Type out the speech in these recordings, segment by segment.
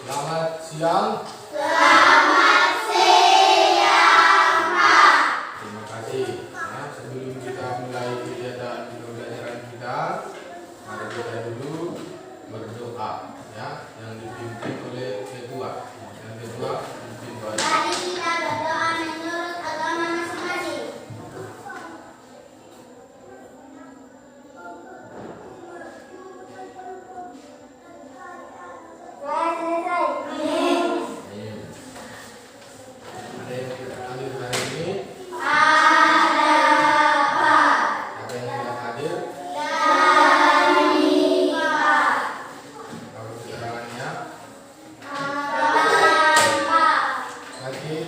Selamat siang. Selamat siang, Pak. Terima kasih. Nah, sebelum kita mulai kegiatan pembelajaran kita, mari kita dulu berdoa, ya, yang dipimpin oleh ketua. Yang kedua dipimpin oleh. Mari kita berdoa menurut agama masing-masing. Selesai. Amin. Ada yang tidak hadir hari ini? Ada, Pak. Ada yang tidak hadir? Kami, Pak. Kalau keterangannya Ada, Pak. sakit.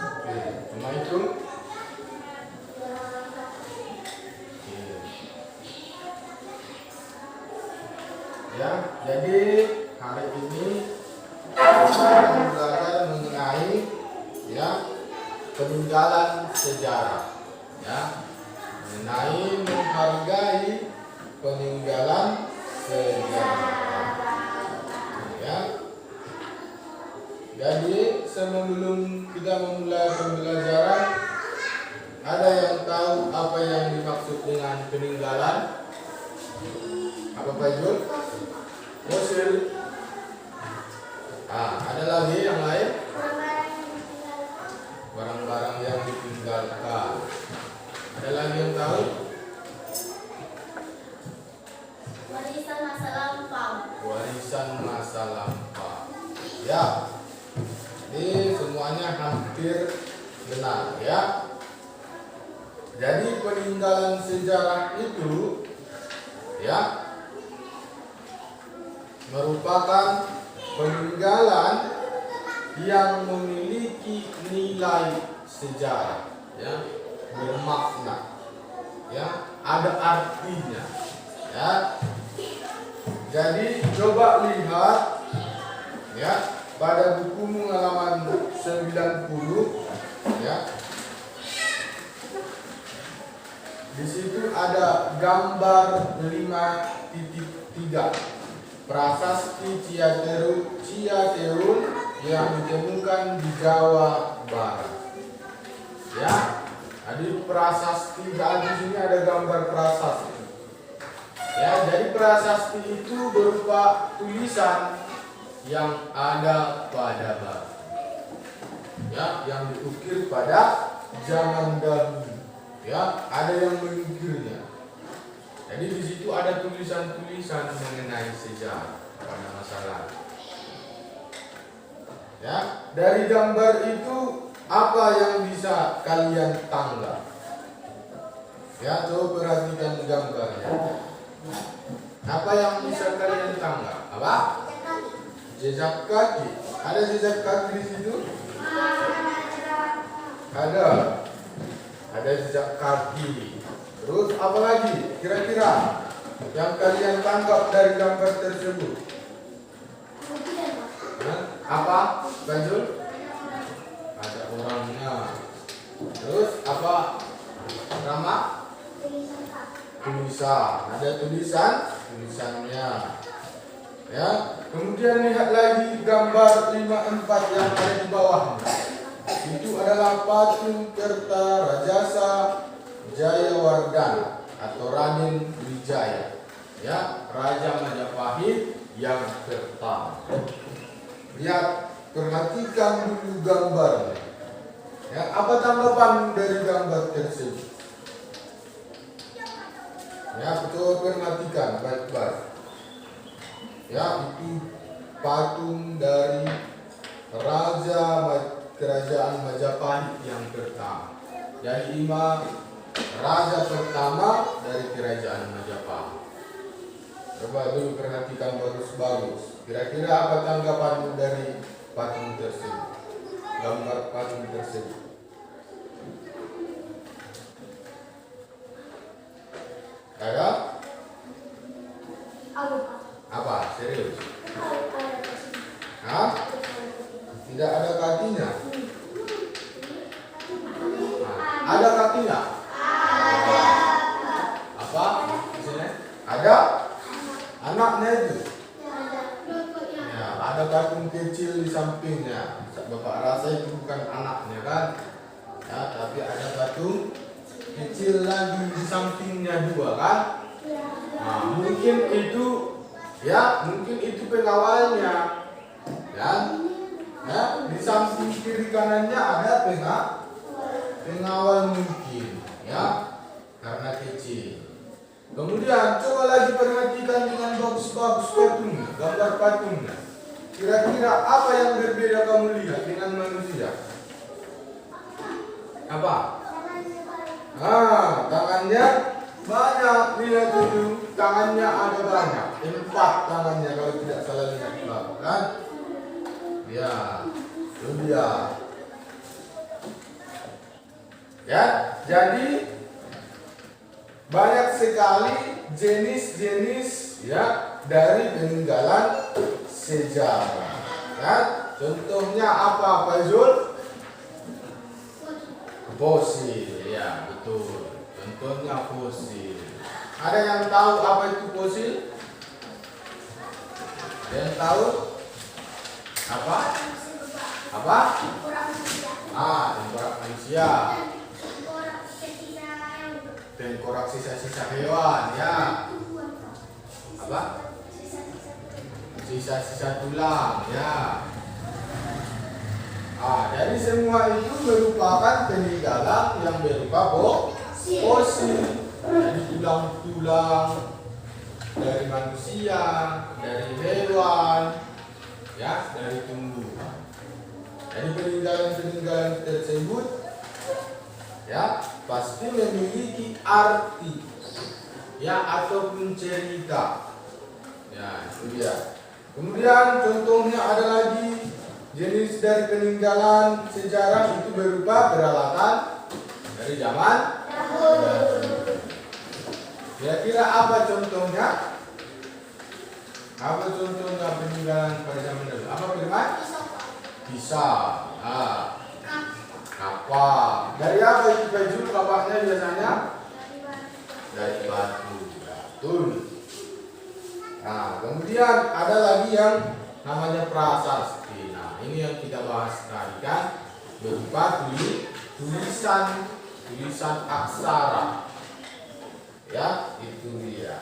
Oke, cuma itu. Ya, jadi hari ini kita akan belajar mengenai, ya, peninggalan sejarah, ya, mengenai menghargai peninggalan sejarah, ya. Jadi sebelum kita memulai pembelajaran, ada yang tahu apa yang dimaksud dengan peninggalan? Apa Pak Jul? Fosil. Ada lagi yang lain? Barang-barang yang ditinggalkan. Ada lagi yang tahu? Warisan masa lampau. Warisan masa lampau. Ya. Ini semuanya hampir benar, ya. Jadi peninggalan sejarah itu, ya, merupakan peninggalan yang memiliki nilai sejarah, ya, bermakna, ya, ada artinya, ya. Jadi coba lihat, ya, pada bukumu halaman 90, ya. Di situ ada gambar 5.3 prasasti Ciateun yang ditemukan di Jawa Barat. Ya, jadi prasasti, di sini ada gambar prasasti. Ya, jadi prasasti itu berupa tulisan yang ada pada batu, ya, yang diukir pada zaman dahulu. Ya, ada yang mengukirnya. Jadi di situ ada tulisan-tulisan mengenai sejarah pada masa lalu. Ya, dari gambar itu apa yang bisa kalian tangkap? Ya, coba perhatikan gambarnya. Apa yang bisa kalian tangkap? Apa? Jejak kaki. Ada jejak kaki di situ? Ada. Ada jejak kaki. Terus apa lagi? Kira-kira yang kalian tangkap dari gambar tersebut? Apa? Bajul? Ada orangnya. Terus apa? Rama? Tulisan. Ada tulisannya. Ya. Kemudian lihat lagi gambar 54 yang ada di bawahnya. Itu adalah patung Kertarajasa Jayawardhana atau Raden Wijaya, ya, Raja Majapahit yang pertama. Lihat, perhatikan dulu gambarnya. Ya, apa tanggapan dari gambar tersebut? Ya, betul, perhatikan baik-baik. Ya, itu patung dari Kerajaan Majapahit yang pertama. Jadi 5 raja pertama dari Kerajaan Majapahit. Coba dulu perhatikan bagus-bagus. Kira-kira apa tanggapanmu dari patung tersebut? Gambar patung tersebut. Ada? Apa? Serius? Hah? Tidak ada kakinya. Ada kakinya? Apa? Di sini? Ada anaknya itu. Ya, ada patung kecil di sampingnya. Bapak rasa itu bukan anaknya kan? Ya, tapi ada patung kecil lagi di sampingnya juga kan? Nah, mungkin itu pengawalnya. Ya, di samping kiri kanannya ada pengawal mungkin, ya, karena kecil. Kemudian coba lagi perhatikan dengan bagus-bagus patungnya, gambar patungnya. Kira-kira apa yang berbeda kamu lihat dengan manusia? Apa? Tangannya banyak, lihat itu. Tangannya ada banyak, 4 tangannya kalau tidak salah lihat, kan? Ya, itu dia. Ya, jadi banyak sekali jenis-jenis ya dari peninggalan sejarah. Ya, contohnya apa, Pak Zul? Fosil, ya betul. Contohnya fosil. Ada yang tahu apa itu fosil? Ada yang tahu? Apa? Tengkorak manusia. Tengkorak sisa-sisa hewan, ya. Apa? Sisa-sisa tulang, ya. Jadi semua itu merupakan peninggalan yang berupa fosil. Jadi tulang-tulang dari manusia, dari hewan, ya, dari tumbuhan. Jadi peninggalan-peninggalan tersebut ya pasti memiliki arti ya ataupun cerita. Ya, itu dia. Kemudian contohnya ada lagi jenis dari peninggalan sejarah itu berupa peralatan dari zaman dahulu. Kira-kira apa contohnya? Apa contohnya peninggalan pada zaman dahulu? Apa Firman? Pisau. Kapak. Dari apa itu baju kapaknya biasanya? Dari batu. Betul. Nah, kemudian ada lagi yang namanya prasasti. Nah, ini yang kita bahas tadi kan, berupa tulisan aksara. Ya, itu dia.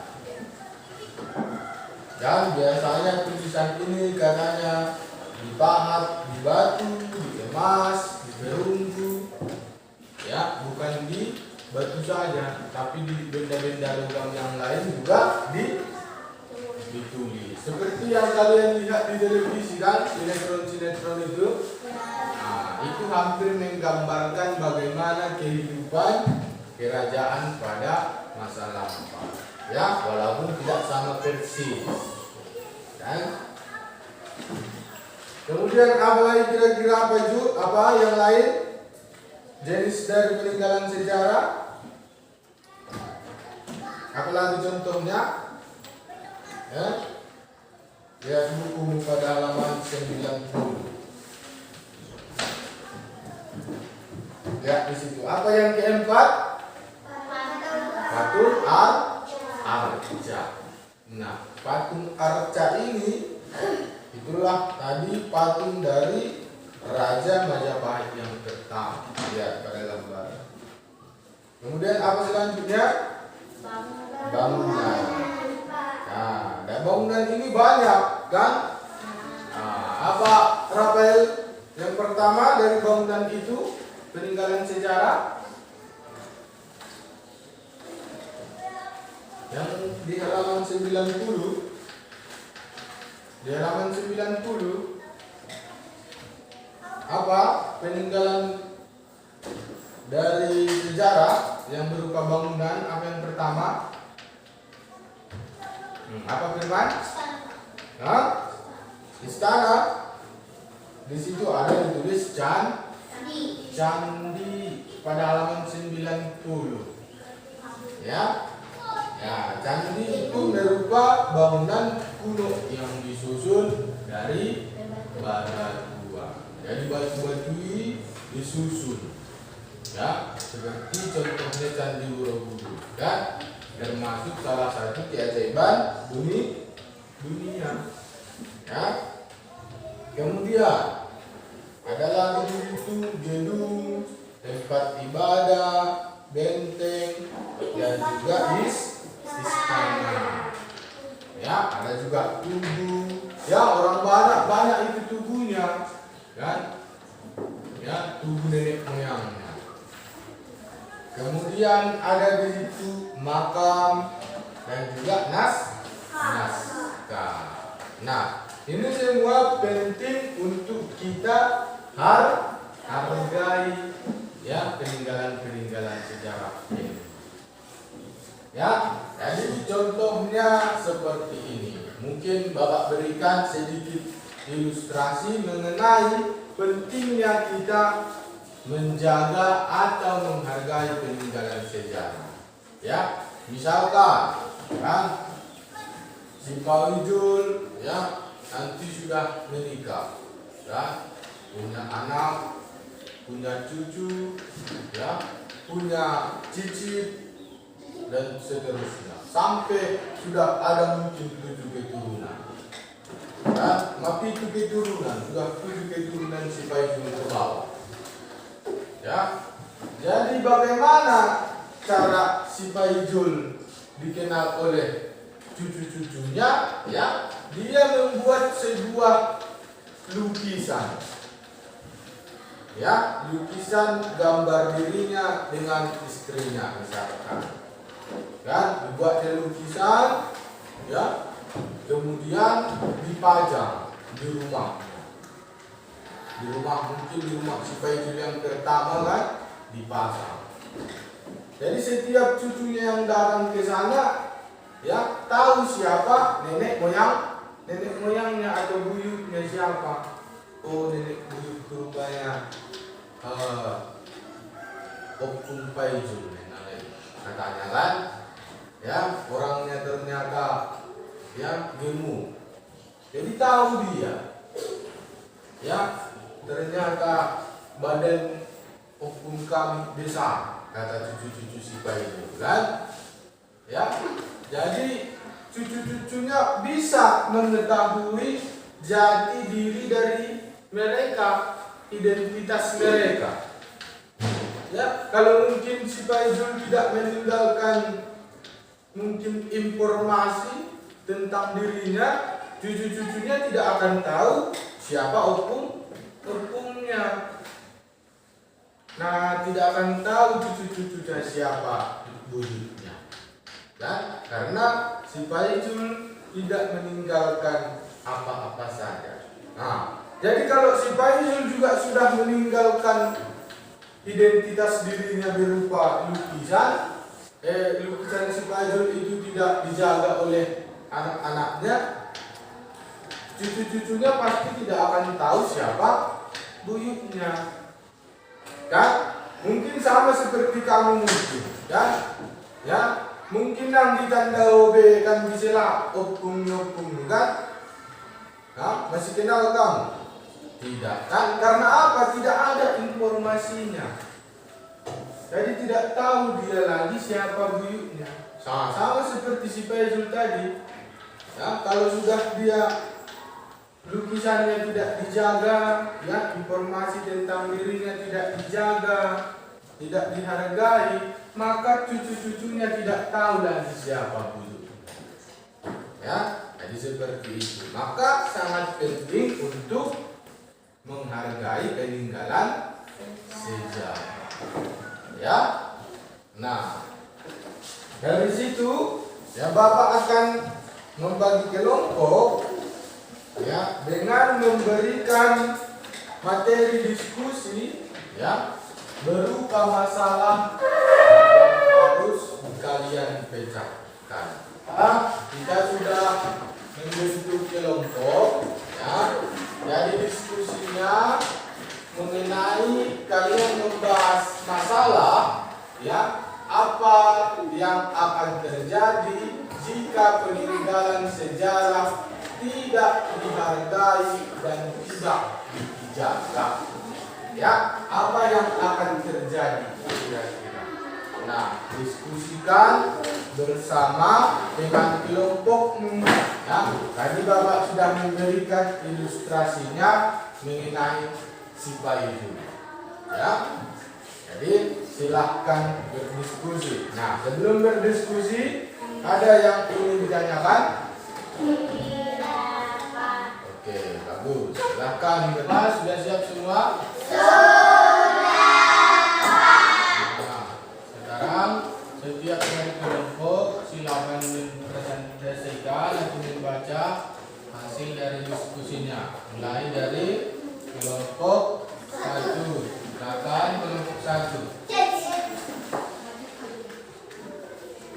Dan biasanya tulisan ini katanya dipahat di batu, di emas, di perunggu, ya, bukan di batu saja, tapi di benda-benda logam yang lain juga ditulis. Seperti yang kalian lihat di televisi kan, sinetron-sinetron itu. Nah, itu hampir menggambarkan bagaimana kehidupan kerajaan pada masa lampau. Ya, walaupun tidak sama persis. Dan kemudian apa lagi kira-kira apa yang lain? Jenis dari peninggalan sejarah. Apa lagi contohnya? Ya. Lihat buku pada halaman 90. Lihat di situ. Apa yang keempat? Patung arca. Nah, patung arca ini itulah tadi patung dari Raja Majapahit yang pertama. Lihat pada gambar. Kemudian apa selanjutnya? Bangunan. Nah, dan bangunan ini banyak kan? Nah, apa Rafael yang pertama dari bangunan itu peninggalan sejarah? Yang di halaman 90. Di halaman 90 apa peninggalan dari sejarah yang berupa bangunan? Apa yang pertama? Apa Firman? Istana. Di situ ada ditulis candi pada halaman 90. Ya. Ya, candi itu berupa bangunan kuno yang disusun dari batu. Jadi batu-batui disusun, ya, seperti contohnya Candi Borobudur, kan, termasuk salah satu keajaiban dunia, ya. Kemudian ada lagi itu gedung, tempat ibadah, benteng, dan juga istana. Ya, ada juga tugu. Ya, orang banyak itu tubuhnya, kan? Ya, tubuh nenek moyangnya. Kemudian ada di situ makam dan juga naskah. Nah, ini semua penting untuk kita hargai, ya, peninggalan sejarah ini. Ya, jadi contohnya seperti ini. Mungkin Bapak berikan sedikit ilustrasi mengenai pentingnya kita menjaga atau menghargai peninggalan sejarah. Ya, misalkan kan si Pak Wijul, ya, nanti sudah menikah, ya, punya anak, punya cucu, ya, punya cicit, dan seterusnya, sampai sudah ada mungkin 7 keturunan. Ya, tapi itu keturunan, sudah 7 keturunan si Pak Wijul ke bawah. Ya, jadi bagaimana cara si Pak Wijul dikenal oleh cucu-cucunya? Ya, dia membuat sebuah lukisan. Ya, lukisan gambar dirinya dengan istrinya misalkan. Kan, dibuat lukisan, ya, kemudian dipajang di rumah. Di rumah, mungkin di rumah si Pak Wijul yang pertama kan dipasang. Jadi setiap cucunya yang datang ke sana, ya, tahu siapa nenek moyangnya atau buyutnya siapa. Oh, nenek buyut rupanya Opung Pak Wijul katanya kan. Ya, orangnya ternyata, ya, gemuk. Jadi tahu dia, ya, ternyata badan Opung kami besar, kata cucu-cucu si Pak Wijul kan. Ya, jadi cucu-cucunya bisa mengetahui jati diri dari mereka, identitas mereka. Ya, kalau mungkin si Pak Wijul tidak meninggalkan mungkin informasi tentang dirinya, cucu-cucunya tidak akan tahu siapa opungnya. Nah, tidak akan tahu cucu-cucunya siapa buyutnya. Dan karena si Pak Wijul tidak meninggalkan apa-apa saja. Nah, jadi kalau si Pak Wijul juga sudah meninggalkan identitas dirinya berupa lukisan, lukisan si Pak Wijul itu tidak dijaga oleh anak-anaknya, cucu-cucunya pasti tidak akan tahu siapa buyutnya. Kan? Mungkin sama seperti kamu mungkin, kan? Ya, mungkin yang ditanda OB kan bisa opung kan? Nah, masih kenal kamu? Tidak, kan? Karena apa? Tidak ada informasinya. Jadi tidak tahu dia lagi siapa buyutnya. Sama seperti si Pak Wijul tadi. Ya, kalau sudah dia lukisannya tidak dijaga, ya, informasi tentang dirinya tidak dijaga, tidak dihargai, maka cucu-cucunya tidak tahu lagi siapa buyutnya. Ya, jadi seperti itu. Maka sangat penting untuk menghargai peninggalan sejarah. Ya, nah, dari situ ya Bapak akan membagi kelompok, ya, dengan memberikan materi diskusi, ya, berupa masalah yang harus kalian pecahkan. Kita sudah membentuk kelompok, ya. Jadi diskusinya mengenai kalian membahas masalah, ya, apa yang akan terjadi jika peninggalan sejarah tidak dihargai dan tidak dijaga. Ya, apa yang akan terjadi kira-kira? Nah, diskusikan bersama dengan kelompokmu. Ya, tadi Bapak sudah memberikan ilustrasinya mengenai si bayi. Ya, jadi silahkan berdiskusi. Nah, sebelum berdiskusi, ada yang ingin ditanyakan? Oke, bagus. Silahkan di kelas, sudah siap semua? Nah, sekarang setiap dari kelompok silakan mempresentasikan atau membaca hasil dari diskusinya. Mulai dari kelompok 1. Silakan kelompok 1.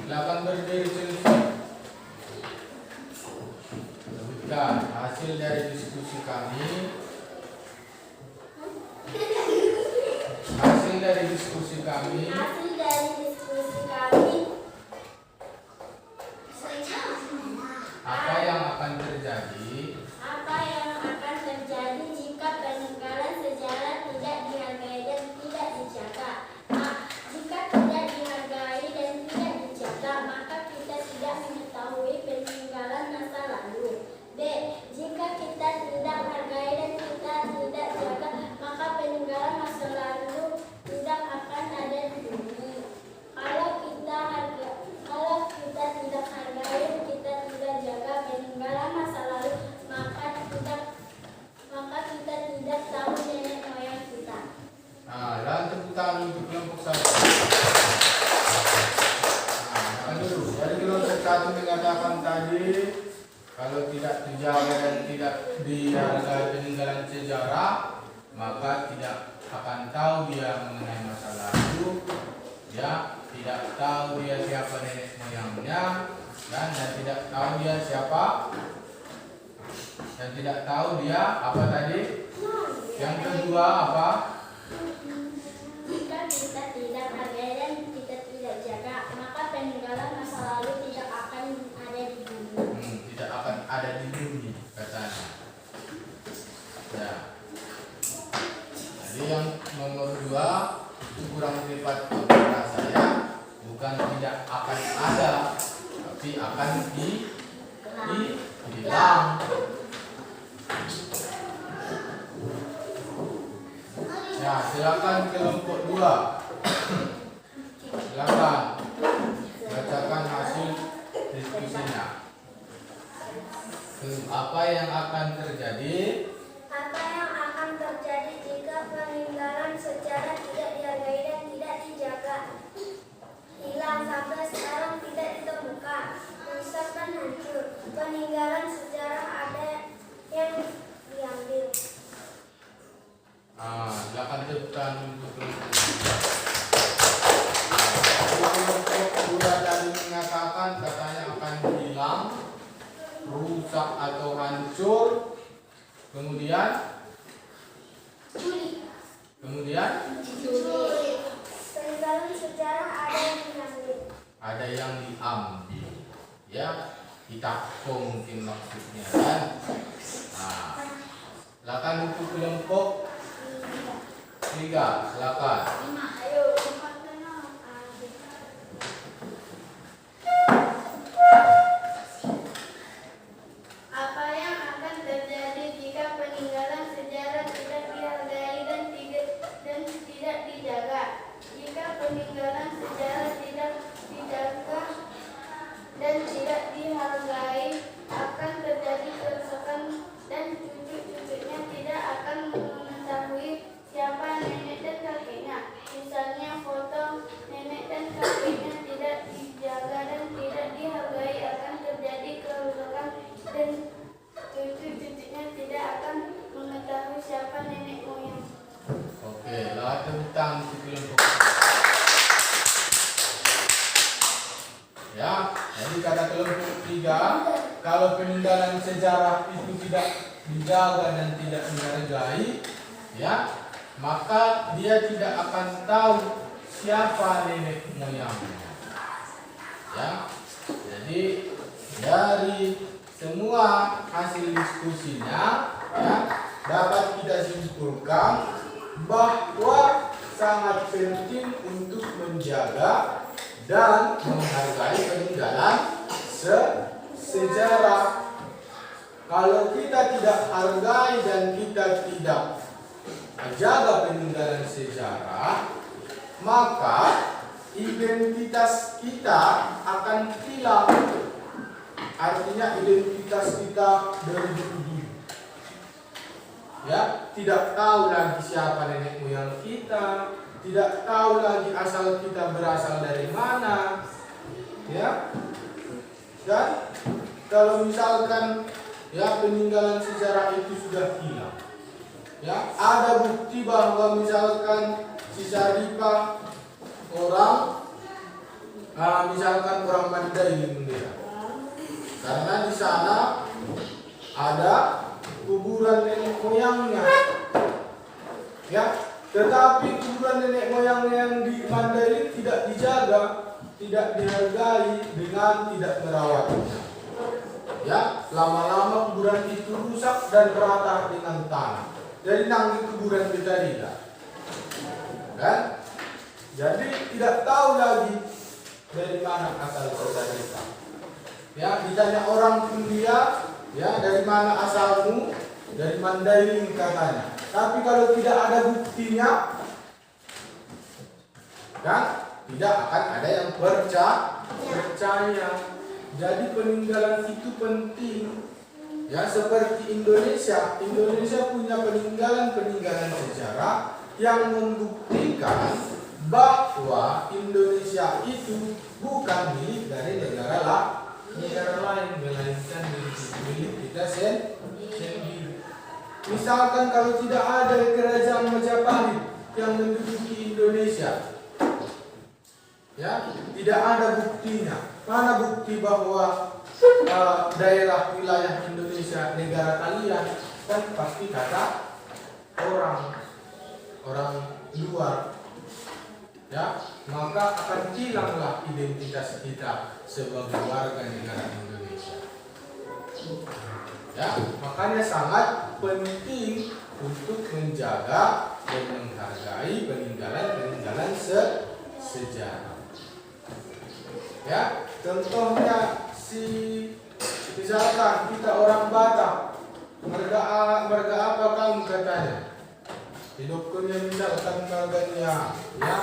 Silakan berdiri selesai. Sebutkan hasil dari diskusi kami. Hasil dari diskusi kami. Apa yang akan terjadi? Apa yang akan terjadi jika peninggalan sejarah tidak dihargai dan tidak dijaga? Jika tidak dihargai dan tidak dijaga, maka kita tidak mengetahui peninggalan masa lalu. B. Jika kita tidak hargai dan kita tidak jaga, maka peninggalan masa lalu tidak akan ada di bumi. Kalau kita tidak hargai dan kita tidak jaga peninggalan masa lalu, maka kita tidak tahu nenek moyang kita. Nah, dan tepuk tangan untuk kelompok 1. Nah, dulu. Dari kelompok 1 mengatakan tadi, kalau tidak dijaga dan tidak dihargai peninggalan sejarah, maka tidak akan tahu dia mengenai masa lalu, ya, tidak tahu dia siapa nenek moyangnya, dan tidak tahu dia siapa, dan tidak tahu dia apa tadi? Yang kedua apa? Jika kita tidak hargai dan kita tidak jaga, maka peninggalan masa lalu tidak akan ada di bumi. Tidak akan ada di bumi katanya. Ya. Jadi yang nomor 2 itu kurang tepat kata saya, bukan tidak akan ada, tapi akan hilang. Ya, silakan kelompok 2. Silakan bacakan hasil diskusinya. Apa yang akan terjadi? Apa yang akan terjadi jika peninggalan sejarah tidak dihargai dan tidak dijaga? Hilang sampai sekarang tidak ditemukan, rusak dan hancur. Peninggalan sejarah ada yang diambil. Silakan tepukan untuk kelompok 2 tadi mengatakan katanya akan hilang, rusak atau hancur. Kemudian Peninggalan sejarah ada yang diambil. ada yang diambil, ya, ditakung mungkin maksudnya kan. Nah, silakan untuk kelompok 3, silakan. Apa yang akan terjadi jika peninggalan sejarah tidak dihargai dan tidak dijaga? Jika peninggalan sejarah tidak dijaga dan tidak dihargai, akan terjadi kerusakan dan cucu-cucunya tidak akan mengetahui siapa nenek dan kakeknya. Misalnya foto nenek dan kakeknya tidak dijaga dan tidak dihargai, akan terjadi kerusakan dan cucu-cucunya tidak akan mengetahui siapa nenek moyang. Oke, lalu tentang kelompok. Ya, jadi kata kelompok 3, kalau peninggalan sejarah itu tidak dijaga dan tidak dihargai, ya, maka dia tidak akan tahu siapa nenek moyangnya. Ya, jadi dari semua hasil diskusinya ya, dapat kita simpulkan bahwa sangat penting untuk menjaga dan menghargai peninggalan sejarah. Kalau kita tidak hargai dan kita tidak jaga peninggalan sejarah, maka identitas kita akan hilang. Artinya identitas kita dari dulu. Ya, tidak tahu lagi siapa nenek moyang kita, tidak tahu lagi asal kita berasal dari mana. Ya. Dan kalau misalkan ya peninggalan sejarah itu sudah hilang. Ya, ada bukti bahwa misalkan si Syarifah misalkan orang Mandailing dia. Karena di sana ada kuburan nenek moyangnya. Ya, tetapi kuburan nenek moyangnya yang di Mandailing tidak dijaga, tidak dihargai dengan tidak merawatnya. Ya, lama-lama kuburan itu rusak dan rata dengan tanah. Jadi nanggi kuburan kita tidak. Kan? Jadi tidak tahu lagi dari mana asal kita. Ya, ditanya orang pun dia, ya dari mana asalmu? Dari Mandailing katanya. Tapi kalau tidak ada buktinya, kan tidak akan ada yang percaya. Jadi peninggalan itu penting. Ya, seperti Indonesia punya peninggalan sejarah yang membuktikan bahwa Indonesia itu bukan milik dari negara lain, melainkan milik kita sendiri. Misalkan kalau tidak ada kerajaan Majapahit yang menduduki Indonesia, ya, tidak ada buktinya. Mana bukti bahwa daerah wilayah Indonesia negara kalian? Kan pasti kata orang luar. Ya, maka akan hilanglah identitas kita sebagai warga negara Indonesia. Ya, makanya sangat penting untuk menjaga dan menghargai peninggalan sejarah. Ya, contohnya misalkan kita orang Batak, marga apa kamu katanya? Hidupnya misalkan marganya, ya,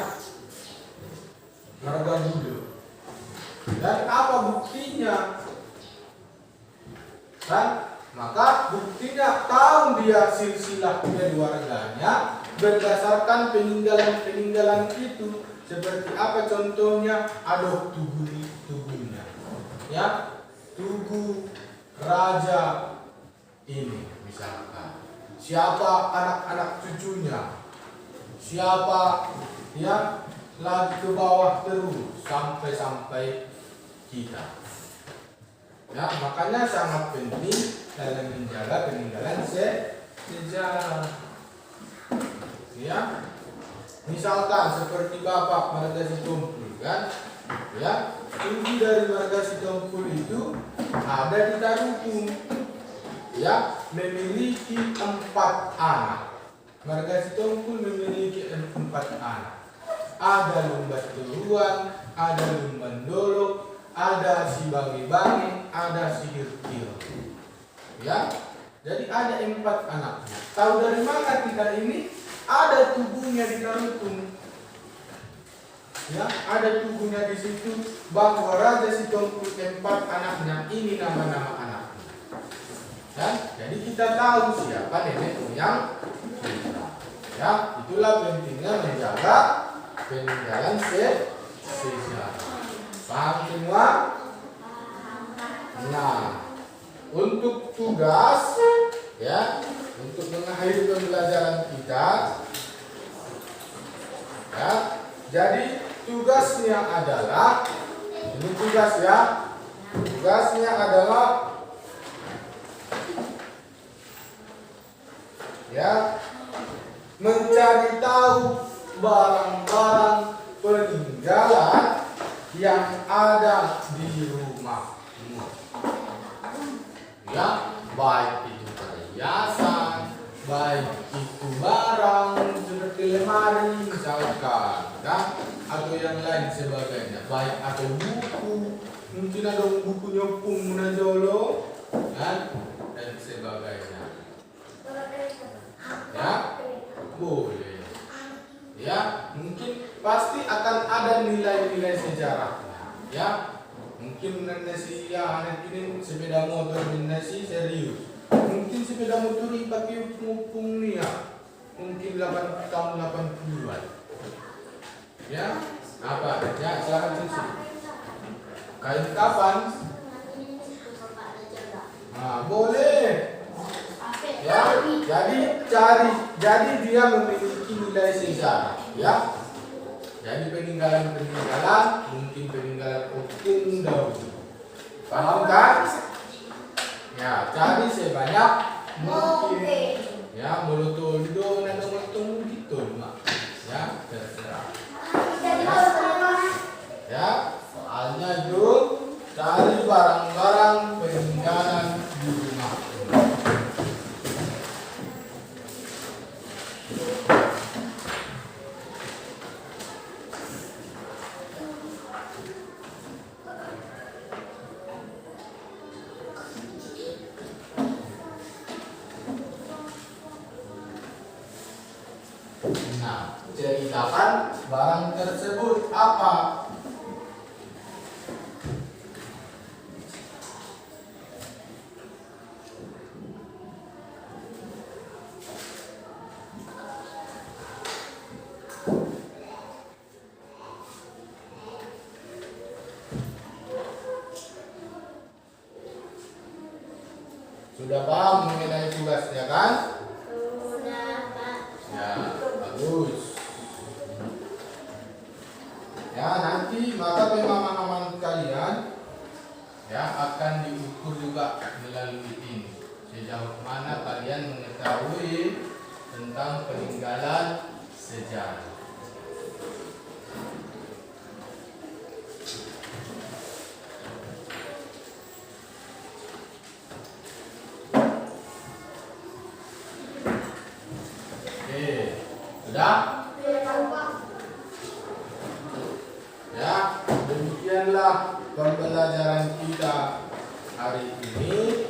marga Budo. Dan apa buktinya? Kan? Maka buktinya tahu dia silsilah keluarganya berdasarkan peninggalan itu. Seperti apa contohnya? Ada tubuhnya. Ya, tubuh raja ini misalkan. Siapa anak-anak cucunya? Siapa yang lagi ke bawah terus sampai kita. Ya, makanya sangat penting dalam menjaga peninggalan sejarah. Ya, misalkan seperti Bapak Marga Sitompul, kan? Ya, tinggi dari Marga Sitompul itu ada di Tarupung. Ya, memiliki 4 anak. Marga Sitompul memiliki 4 anak. Ada Lumbat Turuan, ada Lumban Dolok, ada si Bangi-Bangi, ada si Hirkil. Ya, jadi ada 4 anaknya. Tahu dari mana kita ini? Ada tubuhnya di Tarupung. Ya, ada tubuhnya di situ bahwa Raja Sitompul 4 anaknya ini nama-nama anaknya. Ya, jadi kita tahu siapa nenek moyang kita. Ya, itulah pentingnya menjaga peninggalan sejarah. Paham semua? Nah, untuk tugas, ya, untuk mengakhiri pembelajaran kita, ya, jadi tugasnya adalah, ini tugas ya, tugasnya adalah, ya, mencari tahu barang-barang peninggalan yang ada di rumahmu. Ya, baik itu perhiasan, baik itu barang seperti lemari misalkan, ya, atau yang lain sebagainya. Baik atau buku, mungkin ada bukunya Pung Munajolo, kan, dan sebagainya. Ya, boleh. Ya, mungkin pasti akan ada nilai-nilai sejarahnya. Ya, mungkin nasi ya anak ini sepeda motor nasi serius. Mungkin sepeda motor ini pakai pupung nih ya. Mungkin 8 tahun 80-an. Ya, apa? Ya, silakan sisi. Kain kapan? Nah, boleh. Ya, jadi dia memiliki nilai sejarah, ya. Jadi peninggalan, mungkin peninggalan opung dahulu. Paham kan? Ya, cari sebanyak mungkin. Ya, molotoldo, nada molotoldo gitu, mak. Ya, terserah. Ya, soalnya itu cari barang-barang peninggalan di rumah. Nah, ceritakan barang tersebut apa? Sudah paham mengenai tugasnya kan? Ya, bagus. Ya, nanti maka pemahaman kalian ya akan diukur juga melalui ini. Sejauh mana kalian mengetahui tentang peninggalan sejarah. Oke, sudah? Ya, demikianlah pembelajaran kita hari ini.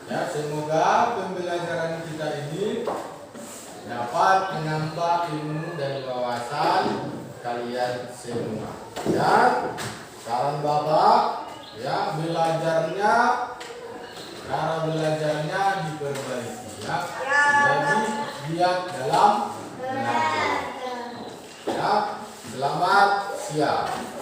Ya, semoga pembelajaran kita ini dapat menambah ilmu dan wawasan kalian semua. Ya, saran Bapak, ya cara belajarnya diperbaiki ya. Jadi giat dalam belajar. Ya, selamat siang.